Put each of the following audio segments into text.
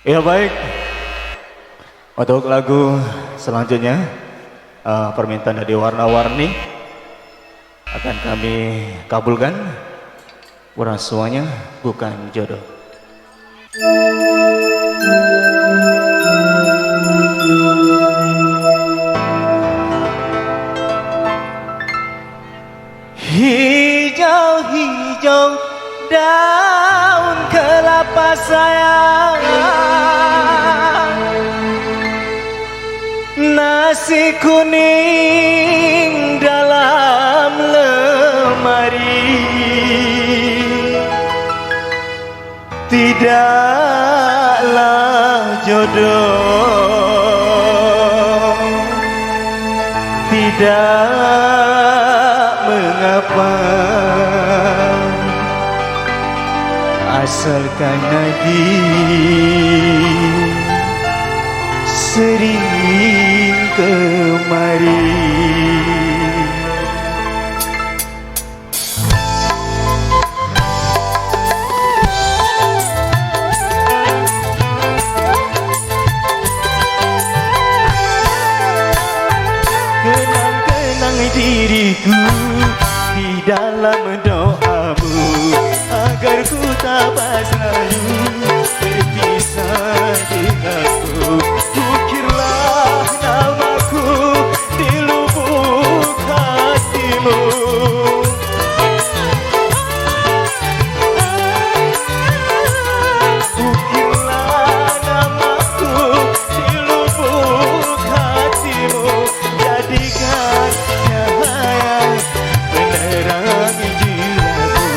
Ya baik, untuk lagu selanjutnya permintaan dari Warna-Warni akan kami kabulkan. Orang semuanya bukan jodoh. Hijau-hijau daun kelapa sayang, nasi kuning dalam lemari, tidaklah jodoh, tidak mengapa, asalkan lagi sering kemari. Kenang-kenang diriku di dalam doamu, agar ku tak selalu berpisah denganku. Ukirlah namaku di lubuk hatimu, ukirlah namaku di lubuk hatimu, jadikan cahaya menerangi jiwaku.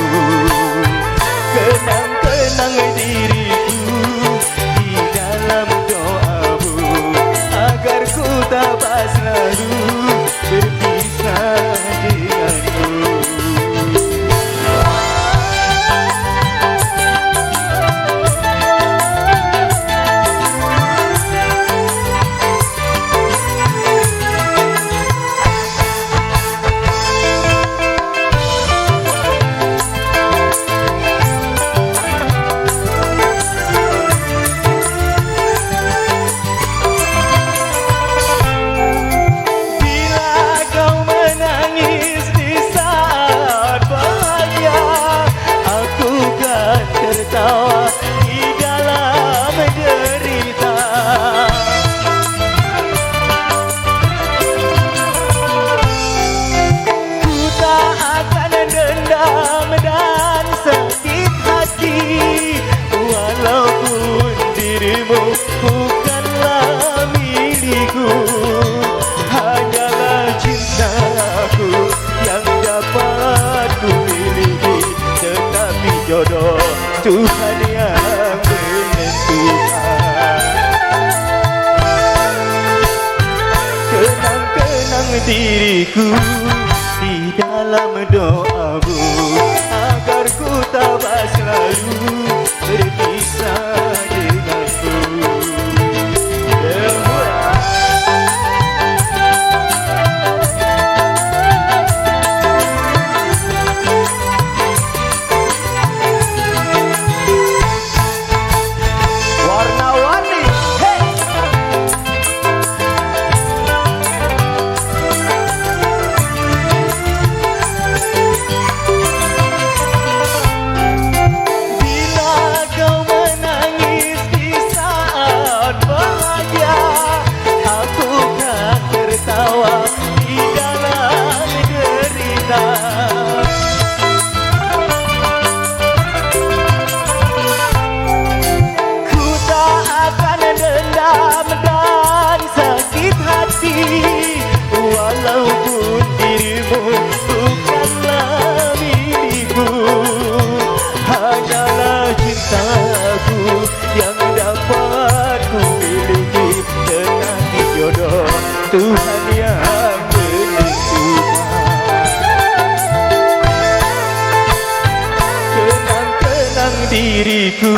Kenang-kenang diriku di dalam doamu, agar ku tak selalu berpisah denganmu. Bukanlah milikku, hanyalah cintaku yang dapat ku miliki. Tetapi jodoh Tuhan yang menentukan. Kenang-kenang diriku di dalam doamu, agar ku tak selalu berpisah denganmu. Warna-warni, hey! Bila kau menangis di saat bahagia, aku kan tertawa di dalam derita. Ku tak akan dendam dan sakit hati, walaupun dirimu bukanlah milikku. Hanyalah cintaku yang dapat ku miliki. Tetapi jodoh Tuhan yang menentukan. Kenang-kenang diriku